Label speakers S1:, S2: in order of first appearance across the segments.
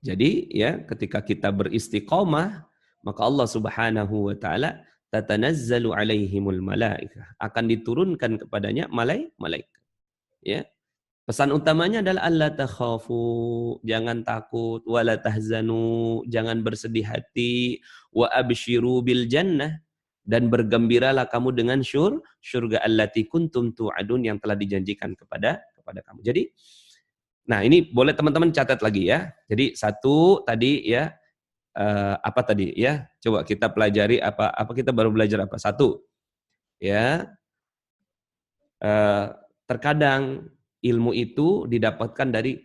S1: Jadi ya ketika kita beristiqomah, maka Allah Subhanahu wa taala tatanazzalu alaihimul malaikah, akan diturunkan kepadanya malaikat. Ya. Pesan utamanya adalah alla takhafu, jangan takut, wala tahzanu, jangan bersedih hati, wa absyiru bil jannah, dan bergembiralah kamu dengan syurga allati kuntum tu'adun, yang telah dijanjikan kepada kamu. Jadi, nah ini boleh teman-teman catat lagi ya. Jadi satu tadi ya, apa tadi ya? Coba kita pelajari apa kita baru belajar apa? Satu, ya, terkadang ilmu itu didapatkan dari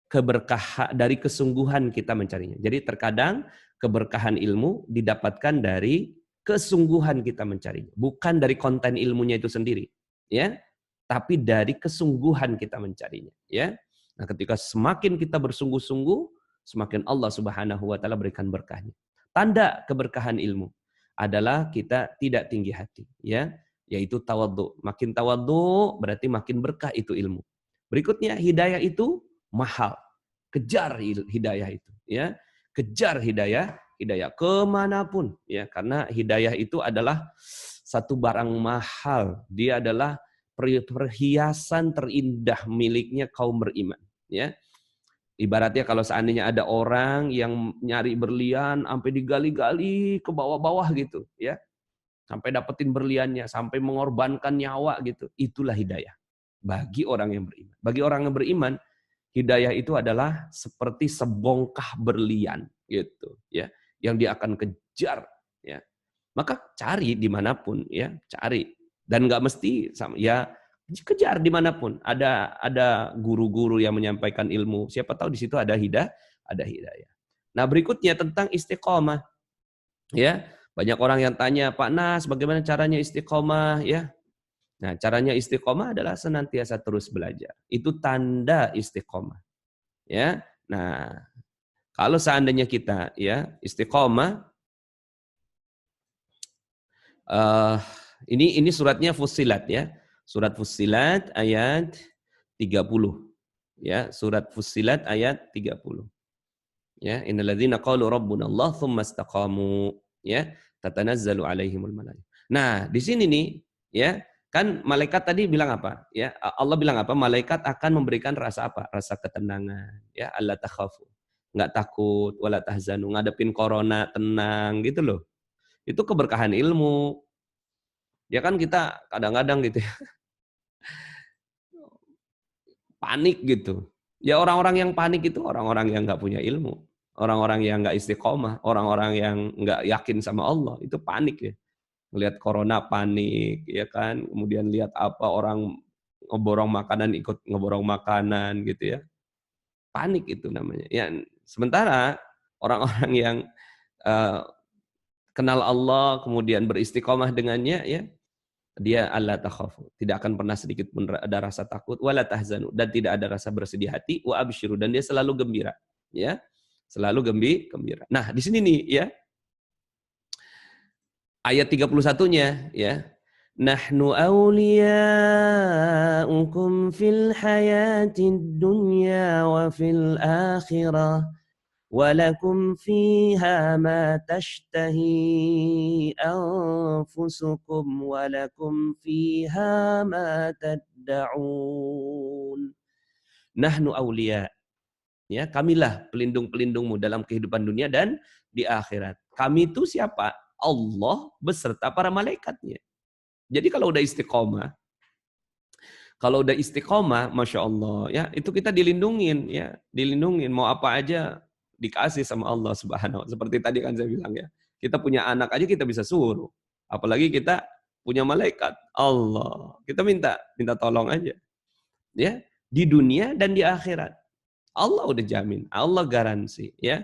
S1: keberkahan, dari kesungguhan kita mencarinya. Jadi terkadang keberkahan ilmu didapatkan dari kesungguhan kita mencarinya, bukan dari konten ilmunya itu sendiri, ya, tapi dari kesungguhan kita mencarinya, ya. Nah, ketika semakin kita bersungguh-sungguh, semakin Allah Subhanahu wa taala berikan berkahnya. Tanda keberkahan ilmu adalah kita tidak tinggi hati, ya, yaitu tawadhu. Makin tawadhu berarti makin berkah itu ilmu. Berikutnya, hidayah itu mahal. Kejar hidayah itu, ya. Kejar hidayah kemanapun, ya. Karena hidayah itu adalah satu barang mahal. Dia adalah perhiasan terindah miliknya kaum beriman, ya. Ibaratnya kalau seandainya ada orang yang nyari berlian sampai digali-gali ke bawah-bawah gitu, ya. Sampai dapetin berliannya, sampai mengorbankan nyawa gitu. Itulah hidayah bagi orang yang beriman. Bagi orang yang beriman, hidayah itu adalah seperti sebongkah berlian gitu, ya, yang dia akan kejar, ya. Maka cari dimanapun, ya, cari, dan nggak mesti sama, ya, kejar dimanapun. Ada guru-guru yang menyampaikan ilmu. Siapa tahu di situ ada hidayah. Nah, berikutnya tentang istiqomah, ya. Banyak orang yang tanya, Pak Nas, bagaimana caranya istiqomah, ya? Nah, caranya istiqomah adalah senantiasa terus belajar. Itu tanda istiqomah, ya. Nah, kalau seandainya kita, ya, istiqomah, ini suratnya Fussilat, ya. Surat Fussilat ayat 30. Ya, surat Fussilat ayat 30. Ya, innalladzina qalu rabbunallah tsumma istaqamu, ya, tatanazzalu alaihimul malaikah. Nah, di sini nih, ya, kan malaikat tadi bilang apa? Ya, Allah bilang apa? Malaikat akan memberikan rasa apa? Rasa ketenangan, ya, alla takhafu. Enggak takut, wala tahzanu, ngadepin corona tenang gitu loh. Itu keberkahan ilmu. Ya kan kita kadang-kadang gitu ya, panik gitu. Ya orang-orang yang panik itu orang-orang yang nggak punya ilmu. Orang-orang yang nggak istiqomah, orang-orang yang nggak yakin sama Allah, itu panik ya. Ngelihat corona panik, ya kan. Kemudian lihat apa orang ngeborong makanan, ikut ngeborong makanan gitu ya. Panik itu namanya. Ya, sementara orang-orang yang uh, kenal Allah, kemudian beristiqomah dengannya, ya, dia alla takhafu, tidak akan pernah sedikit pun ada rasa takut, wala tahzanu, dan tidak ada rasa bersedih hati, wa absyiru, dan dia selalu gembira, ya, selalu gembira. Nah, di sini nih, ya, ayat 31-nya, ya, nahnu awliya'ukum fil hayatid dunya wa fil akhirah walakum fiha ma tashtahi anfusukum walakum fiha ma tad'un. Nahnu awliya, ya, kamilah pelindung-pelindungmu dalam kehidupan dunia dan di akhirat. Kami itu siapa? Allah beserta para malaikatnya. Jadi kalau udah istiqomah, masya Allah, ya, itu kita dilindungin, ya, dilindungin, mau apa aja dikasih sama Allah Subhanahu. Seperti tadi kan saya bilang, ya, kita punya anak aja kita bisa suruh, apalagi kita punya malaikat Allah, kita minta tolong aja, ya, di dunia dan di akhirat. Allah udah jamin, Allah garansi, ya.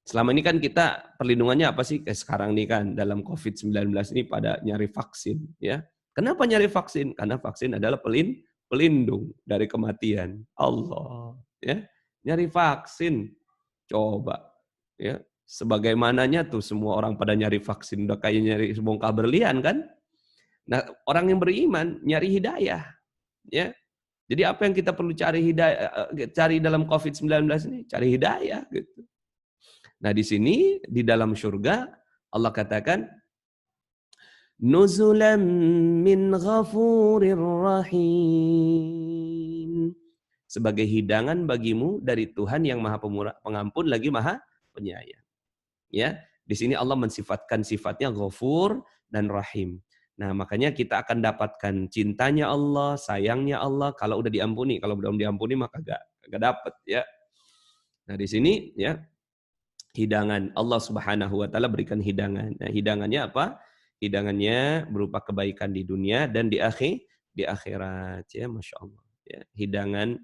S1: Selama ini kan kita perlindungannya apa sih? Sekarang nih kan dalam COVID-19 ini pada nyari vaksin, ya. Kenapa nyari vaksin? Karena vaksin adalah pelindung dari kematian. Allah, ya. Nyari vaksin. Coba, ya. Sebagaimananya tuh semua orang pada nyari vaksin, udah kayak nyari bongkar berlian kan? Nah, orang yang beriman nyari hidayah, ya. Jadi apa yang kita perlu cari cari dalam COVID-19 ini? Cari hidayah gitu. Nah, di sini di dalam surga Allah katakan nuzulam min ghafurir rahim. Sebagai hidangan bagimu dari Tuhan yang Maha Pemurah, Pengampun lagi Maha Penyayang. Ya, di sini Allah mensifatkan sifatnya Ghafur dan Rahim. Nah, makanya kita akan dapatkan cintanya Allah, sayangnya Allah kalau udah diampuni. Kalau belum diampuni maka gak dapat ya. Nah, di sini ya hidangan Allah Subhanahu wa taala berikan hidangan. Nah, hidangannya apa? Hidangannya berupa kebaikan di dunia dan di akhirat ya, Masya Allah. Ya, hidangan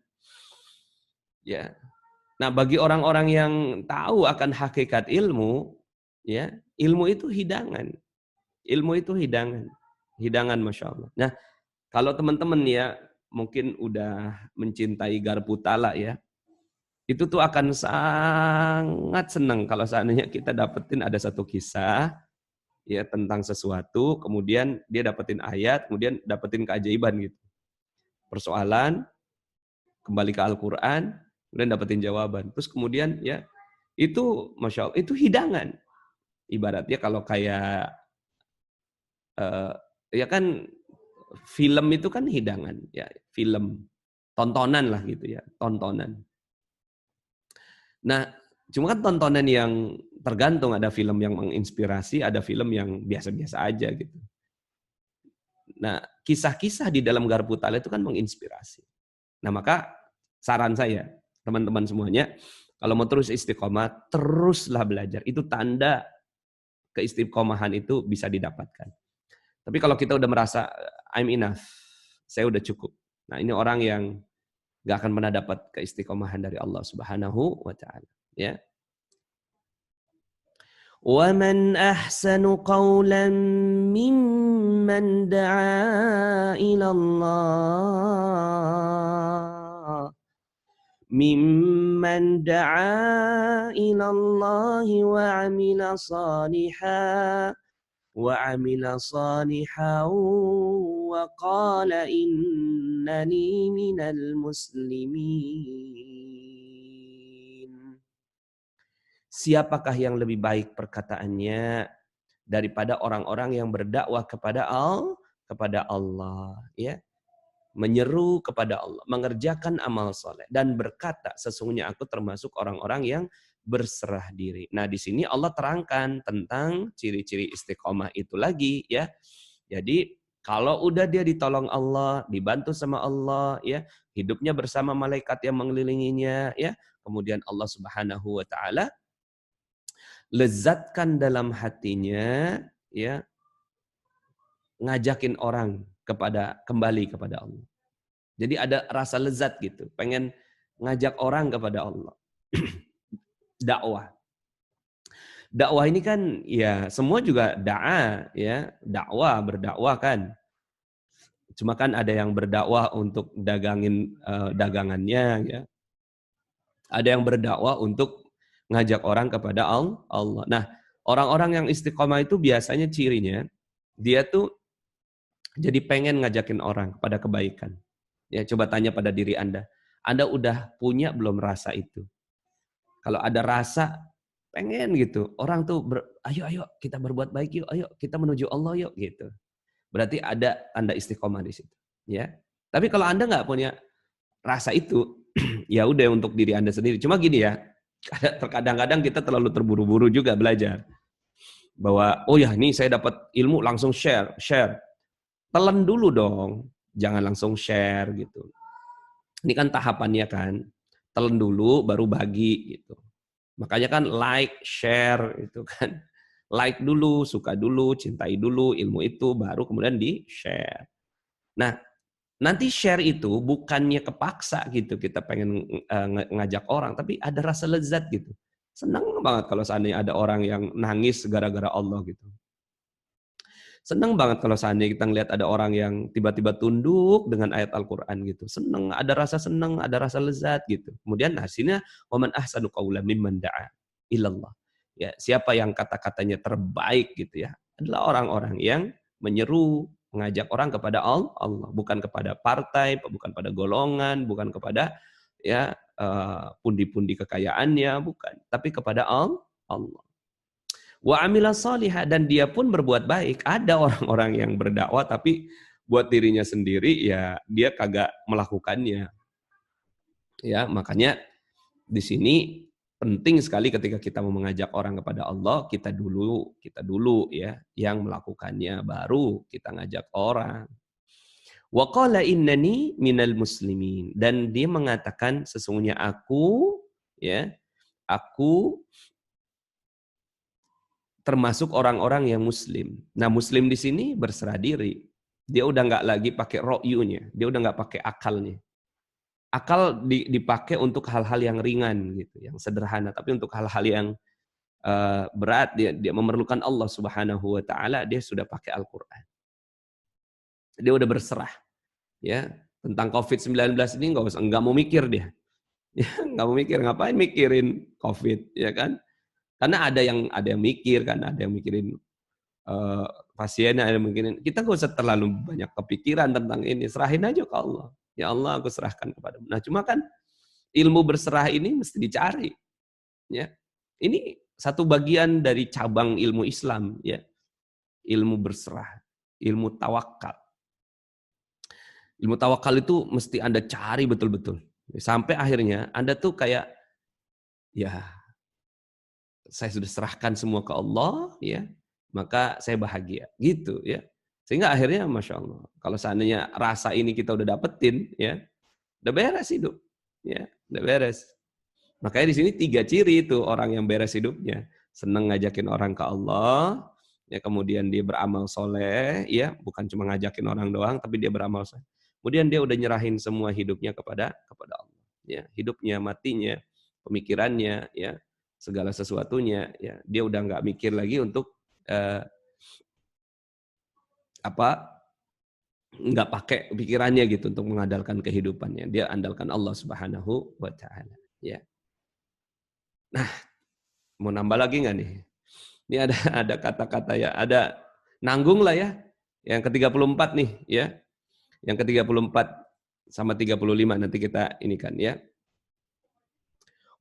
S1: ya. Nah, bagi orang-orang yang tahu akan hakikat ilmu, ya, ilmu itu hidangan. Ilmu itu hidangan. Hidangan, Masya Allah. Nah, kalau teman-teman ya, mungkin udah mencintai garpu tala ya, itu tuh akan sangat senang kalau seandainya kita dapetin ada satu kisah, ya, tentang sesuatu, kemudian dia dapetin ayat, kemudian dapetin keajaiban gitu. Persoalan, kembali ke Al-Quran, kemudian dapetin jawaban. Terus kemudian ya itu Masya Allah, itu hidangan. Ibaratnya kalau kayak ya kan film itu kan hidangan ya, film tontonan lah gitu ya, tontonan. Nah, cuma kan tontonan yang tergantung, ada film yang menginspirasi, ada film yang biasa-biasa aja gitu. Nah, kisah-kisah di dalam Garpu Tala itu kan menginspirasi. Nah, maka saran saya, teman-teman semuanya, kalau mau terus istiqomah, teruslah belajar. Itu tanda keistiqomahan itu bisa didapatkan. Tapi kalau kita udah merasa, I'm enough, saya udah cukup. Nah, ini orang yang gak akan pernah dapat keistiqomahan dari Allah Subhanahu wa Ta'ala. Ya. وَمَنْ أَحْسَنُ قَوْلًا مِّمَّنْ دَعَا إِلَى اللَّهِ وَعَمِلَ صَالِحًا وَقَالَ إِنَّنِي مِنَ الْمُسْلِمِينَ. Siapakah yang lebih baik perkataannya daripada orang-orang yang berdakwah kepada Allah, ya, menyeru kepada Allah, mengerjakan amal soleh dan berkata sesungguhnya aku termasuk orang-orang yang berserah diri. Nah, di sini Allah terangkan tentang ciri-ciri istiqomah itu lagi ya. Jadi kalau udah dia ditolong Allah, dibantu sama Allah ya, hidupnya bersama malaikat yang mengelilinginya ya, kemudian Allah Subhanahu wa Ta'ala lezatkan dalam hatinya ya, ngajakin orang kembali kepada Allah. Jadi ada rasa lezat gitu, pengen ngajak orang kepada Allah. Dakwah. Dakwah ini kan ya semua juga ya, berdakwah kan. Cuma kan ada yang berdakwah untuk dagangin dagangannya ya. Ada yang berdakwah untuk ngajak orang kepada Allah. Nah, orang-orang yang istiqomah itu biasanya cirinya dia tuh jadi pengen ngajakin orang pada kebaikan. Ya, coba tanya pada diri Anda. Anda udah punya belum rasa itu? Kalau ada rasa pengen gitu, orang tuh ayo kita berbuat baik yuk, ayo kita menuju Allah yuk gitu. Berarti ada Anda istiqomah di situ, ya. Tapi kalau Anda nggak punya rasa itu, ya udah untuk diri Anda sendiri. Cuma gini ya, terkadang-kadang kita terlalu terburu-buru juga belajar. Bahwa oh ya nih saya dapat ilmu langsung share. Telan dulu dong, jangan langsung share gitu. Ini kan tahapannya kan, telan dulu baru bagi gitu. Makanya kan like, share itu kan. Like dulu, suka dulu, cintai dulu ilmu itu, baru kemudian di-share. Nah, nanti share itu bukannya kepaksa gitu, kita pengen ngajak orang, tapi ada rasa lezat gitu. Senang banget kalau seandainya ada orang yang nangis gara-gara Allah gitu. Senang banget kalau seandainya kita ngelihat ada orang yang tiba-tiba tunduk dengan ayat Al-Quran gitu. Senang, ada rasa senang, ada rasa lezat gitu. Kemudian hasilnya, وَمَنْ أَحْسَنُ قَوْلًا مِمَّنْ دَعَا إِلَى اللَّهِ. Ya, siapa yang kata-katanya terbaik gitu ya, adalah orang-orang yang menyeru Mengajak orang kepada Allah, bukan kepada partai, bukan pada golongan, bukan kepada ya pundi-pundi kekayaannya, bukan, tapi kepada Allah. Wa amila salihah, dan dia pun berbuat baik. Ada orang-orang yang berdakwah tapi buat dirinya sendiri, ya dia kagak melakukannya. Ya, makanya di sini penting sekali ketika kita mau mengajak orang kepada Allah, kita dulu ya yang melakukannya, baru kita ngajak orang. Wa qala innani minal muslimin, dan dia mengatakan sesungguhnya aku termasuk orang-orang yang muslim. Nah, muslim di sini berserah diri. Dia udah nggak lagi pakai ro'yunya, dia udah nggak pakai akalnya. Akal dipakai untuk hal-hal yang ringan gitu, yang sederhana, tapi untuk hal-hal yang berat, dia memerlukan Allah Subhanahu wa taala, dia sudah pakai Al-Qur'an. Dia udah berserah. Ya, tentang COVID-19 ini nggak mau mikir dia. Ya, nggak mau mikir, ngapain mikirin COVID, ya kan? Karena ada yang mikir kan, ada yang mikirin pasiennya, ada yang mikirin. Kita nggak usah terlalu banyak kepikiran tentang ini, serahin aja ke Allah. Ya Allah, aku serahkan kepadamu. Nah, cuma kan ilmu berserah ini mesti dicari. Ya, ini satu bagian dari cabang ilmu Islam, ya, ilmu berserah, ilmu tawakal. Ilmu tawakal itu mesti Anda cari betul-betul. Sampai akhirnya Anda tuh kayak, ya, saya sudah serahkan semua ke Allah, ya, maka saya bahagia, gitu ya. Sehingga akhirnya Masya Allah, kalau seandainya rasa ini kita udah dapetin, ya, udah beres hidup, ya, udah beres. Makanya di sini 3 ciri itu orang yang beres hidupnya, senang ngajakin orang ke Allah, ya, kemudian dia beramal soleh, ya, bukan cuma ngajakin orang doang, tapi dia beramal soleh. Kemudian dia udah nyerahin semua hidupnya kepada Allah, ya, hidupnya, matinya, pemikirannya, ya, segala sesuatunya, ya, dia udah nggak mikir lagi untuk nggak pakai pikirannya gitu untuk mengandalkan kehidupannya. Dia andalkan Allah Subhanahu wa taala, ya. Nah, mau nambah lagi nggak nih? Ini ada kata-kata, ya, ada nanggung lah ya. Yang ke-34 nih, ya. Yang ke-34 sama 35 nanti kita ini kan, ya.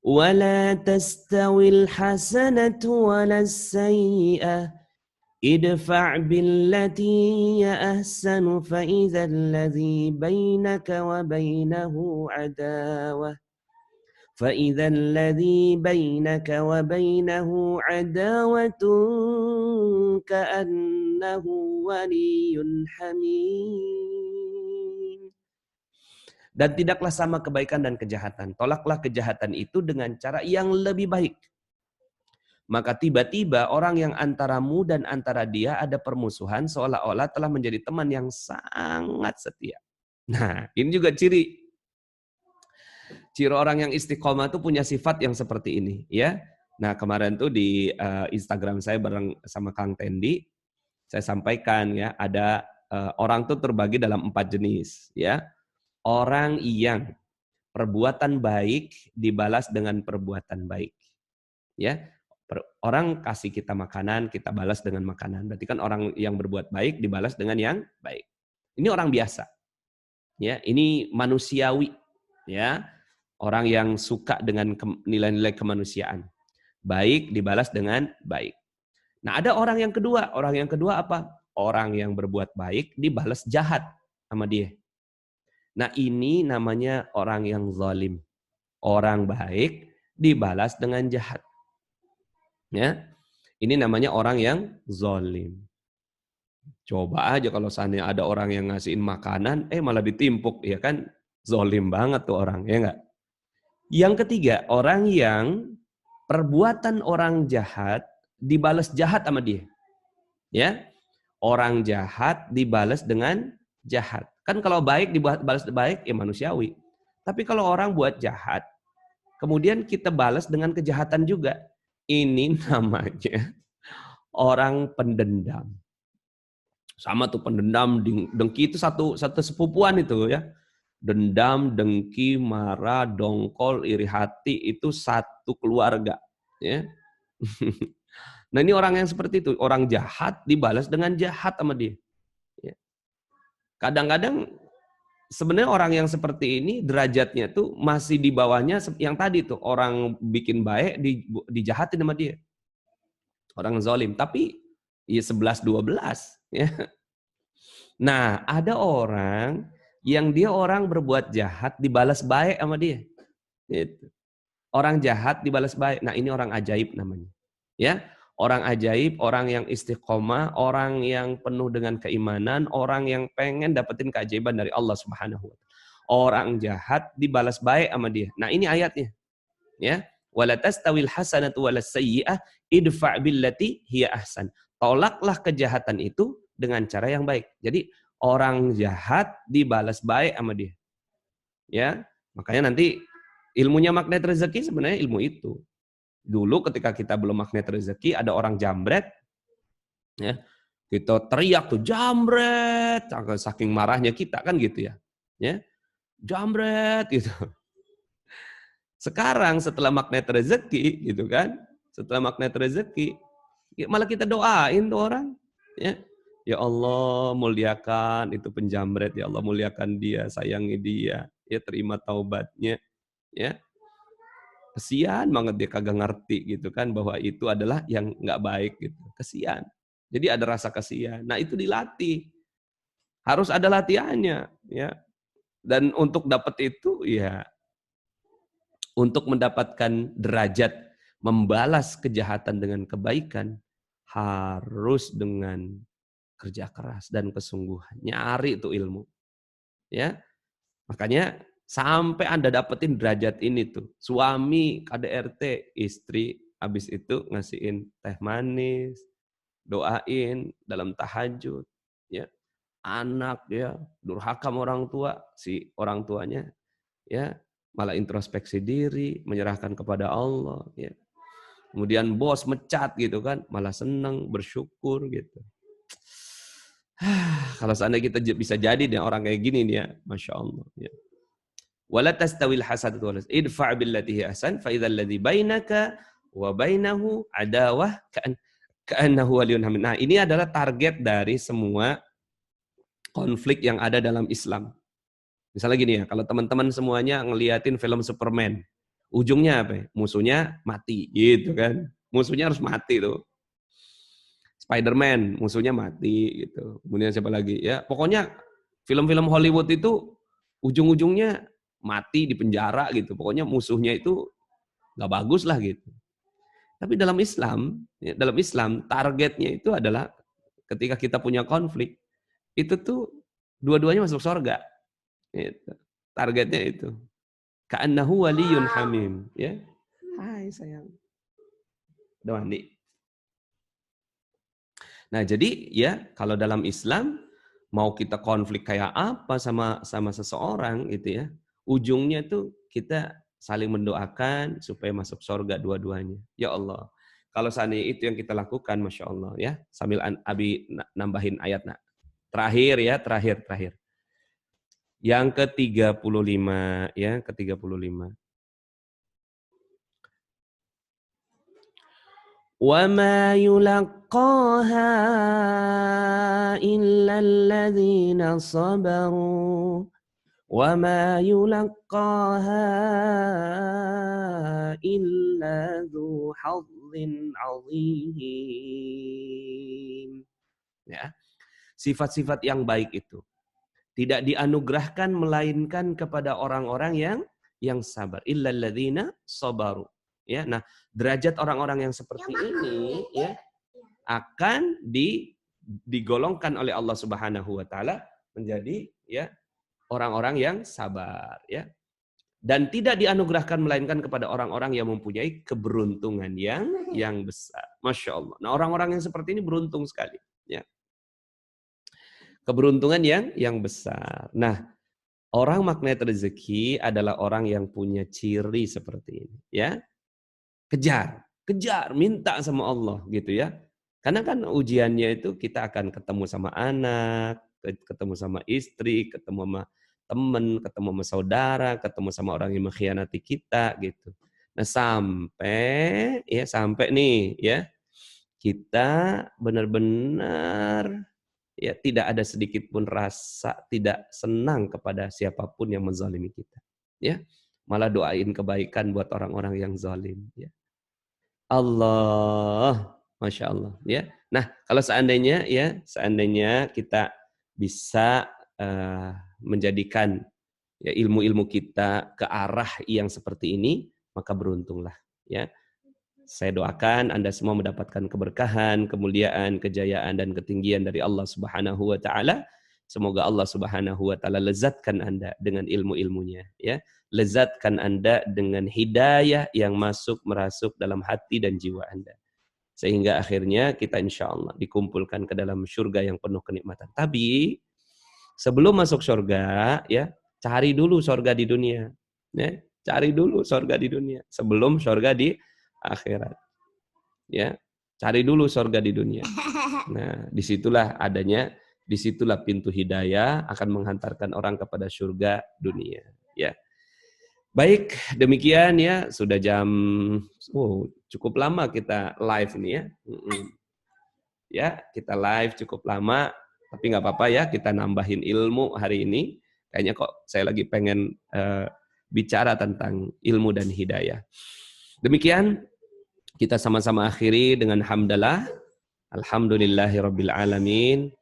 S1: Wala tastawil hasanatu walas sayyi'ah idfa' billati ya ahsanu fa idzal ladzi bainaka wa bainahu adawah فإذا الذي بينك وبينه عداوة كأنه ولي حميم. Dan tidaklah sama kebaikan dan kejahatan. Tolaklah kejahatan itu dengan cara yang lebih baik. Maka tiba-tiba orang yang antaramu dan antara dia ada permusuhan seolah-olah telah menjadi teman yang sangat setia. Nah, ini juga ciri orang yang istiqomah itu punya sifat yang seperti ini, ya. Nah, kemarin tuh di Instagram saya bareng sama Kang Tendi, saya sampaikan, ya, ada orang tuh terbagi dalam 4 jenis, ya. Orang yang perbuatan baik dibalas dengan perbuatan baik, ya. Orang kasih kita makanan, kita balas dengan makanan. Berarti kan orang yang berbuat baik dibalas dengan yang baik. Ini orang biasa, ya. Ini manusiawi, ya. Orang yang suka dengan nilai-nilai kemanusiaan. Baik dibalas dengan baik. Nah, ada orang yang kedua. Orang yang kedua apa? Orang yang berbuat baik dibalas jahat sama dia. Nah, ini namanya orang yang zalim. Orang baik dibalas dengan jahat. Ya. Ini namanya orang yang zalim. Coba aja kalau seandainya ada orang yang ngasihin makanan, malah ditimpuk, ya kan? Zalim banget tuh orang, ya enggak? Yang ketiga, orang yang perbuatan orang jahat dibalas jahat sama dia. Ya. Orang jahat dibalas dengan jahat. Kan kalau baik dibalas baik, ya manusiawi. Tapi kalau orang buat jahat, kemudian kita balas dengan kejahatan juga. Ini namanya orang pendendam. Sama tuh pendendam, dengki itu satu sepupuan itu, ya. Dendam, dengki, marah, dongkol, iri hati itu satu keluarga, ya. Nah, ini orang yang seperti itu, orang jahat dibalas dengan jahat sama dia. Ya. Kadang-kadang sebenarnya orang yang seperti ini derajatnya tuh masih di bawahnya yang tadi tuh, orang bikin baik dijahatin sama dia. Orang zalim, tapi ya 11 12 ya. Nah, ada orang yang dia orang berbuat jahat dibalas baik sama dia. Gitu. Orang jahat dibalas baik. Nah, ini orang ajaib namanya. Ya, orang ajaib, orang yang istiqomah, orang yang penuh dengan keimanan, orang yang pengen dapetin keajaiban dari Allah Subhanahu wa taala. Orang jahat dibalas baik sama dia. Nah, ini ayatnya, ya. Wala tastawil hasanatu walas sayyi'ah idfa' billati hiya ahsan. Tolaklah kejahatan itu dengan cara yang baik. Jadi, orang jahat dibalas baik sama dia. Ya. Makanya nanti ilmunya magnet rezeki sebenarnya ilmu itu. Dulu ketika kita belum magnet rezeki, ada orang jambret, ya, kita teriak tuh jambret, saking marahnya kita kan gitu ya, jambret gitu. Sekarang setelah magnet rezeki gitu kan, setelah magnet rezeki, malah kita doain tuh orang, ya Allah muliakan itu penjambret, ya Allah muliakan dia, sayangi dia, ya terima taubatnya, ya. Kesian banget dia kagak ngerti gitu kan bahwa itu adalah yang nggak baik gitu. Kesian. Jadi ada rasa kesian. Nah, itu dilatih. Harus ada latihannya ya. Dan untuk dapat itu ya untuk mendapatkan derajat membalas kejahatan dengan kebaikan harus dengan kerja keras dan kesungguhan. Nyari itu ilmu. Ya. Makanya sampai Anda dapetin derajat ini tuh. Suami KDRT, istri habis itu ngasihin teh manis, doain dalam tahajud, ya. Anak ya durhaka sama orang tua, si orang tuanya ya malah introspeksi diri, menyerahkan kepada Allah, ya. Kemudian bos mecat gitu kan, malah senang, bersyukur gitu. Kalau seandainya kita bisa jadi nih orang kayak gini nih ya, Masya Allah. Ya. Wala tastawil hasanatu wal idfa' billati hi ahsan fa idzal ladzi bainaka wa bainahu adawah ka'annahu waliyyun hamid. Nah, ini adalah target dari semua konflik yang ada dalam Islam. Misalnya gini ya, kalau teman-teman semuanya ngeliatin film Superman, ujungnya apa ya? Musuhnya mati gitu kan. Musuhnya harus mati tuh. Spider-Man, musuhnya mati gitu. Kemudian siapa lagi? Ya, pokoknya film-film Hollywood itu ujung-ujungnya mati di penjara gitu. Pokoknya musuhnya itu nggak bagus lah gitu. Tapi dalam Islam targetnya itu adalah ketika kita punya konflik, itu tuh dua-duanya masuk surga. Gitu. Targetnya itu. Ka'annahu waliyun hamim. Ya. Hai sayang. Udah mandi. Nah, jadi ya kalau dalam Islam mau kita konflik kayak apa sama seseorang gitu ya, ujungnya tuh kita saling mendoakan supaya masuk surga dua-duanya. Ya Allah, kalau seandainya itu yang kita lakukan, Masya Allah ya, sambil Abi nambahin ayat nak. Terakhir ya, terakhir. Yang ke-35 ya, ke-35. وَمَا يُلَقَّاهَا إِلَّا الَّذِينَ صَبَرُوا وَمَا يُلَقَّاهَا إِلَّا ذُو حَظٍّ عَظِيمٍ. Ya, sifat-sifat yang baik itu tidak dianugerahkan melainkan kepada orang-orang yang sabar. Illal ladzina sabaru. Ya, nah derajat orang-orang yang seperti ini ya akan digolongkan oleh Allah Subhanahu wa taala menjadi ya orang-orang yang sabar ya. Dan tidak dianugerahkan melainkan kepada orang-orang yang mempunyai keberuntungan yang besar. Masya Allah. Nah, orang-orang yang seperti ini beruntung sekali ya. Keberuntungan yang besar. Nah, orang magnet rezeki adalah orang yang punya ciri seperti ini, ya. Kejar, minta sama Allah gitu ya. Karena kan ujiannya itu kita akan ketemu sama anak, ketemu sama istri, ketemu sama teman, ketemu sama saudara, ketemu sama orang yang mengkhianati kita gitu. Nah, sampai nih ya, kita benar-benar Ya, tidak ada sedikit pun rasa tidak senang kepada siapapun yang menzalimi kita. Ya, malah doain kebaikan buat orang-orang yang zalim. Ya. Allah, masya Allah. Ya, nah kalau seandainya kita bisa menjadikan ya ilmu-ilmu kita ke arah yang seperti ini, maka beruntunglah. Ya, saya doakan Anda semua mendapatkan keberkahan, kemuliaan, kejayaan dan ketinggian dari Allah Subhanahu wa taala. Semoga Allah Subhanahu wa taala lezatkan Anda dengan ilmu-ilmunya, ya. Lezatkan Anda dengan hidayah yang masuk merasuk dalam hati dan jiwa Anda. Sehingga akhirnya kita insya Allah dikumpulkan ke dalam surga yang penuh kenikmatan. Tapi sebelum masuk surga, ya, cari dulu surga di dunia. Ya, cari dulu surga di dunia sebelum surga di akhirat. Ya, cari dulu surga di dunia. Nah, disitulah pintu hidayah akan menghantarkan orang kepada surga dunia. Ya, baik, demikian ya, sudah jam cukup lama kita live ini ya. Ya, kita live cukup lama, tapi nggak apa-apa ya, kita nambahin ilmu hari ini. Kayaknya kok saya lagi pengen bicara tentang ilmu dan hidayah. Demikian kita sama-sama akhiri dengan hamdalah, alhamdulillahirabbil alamin,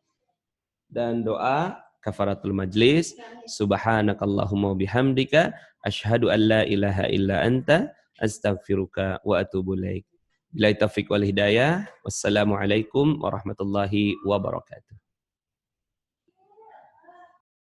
S1: dan doa kafaratul majlis, subhanakallahumma bihamdika asyhadu an la ilaha illa anta astaghfiruka wa atubu ilaik. Billahi taufiq wal hidayah. Wassalamualaikum warahmatullahi wabarakatuh.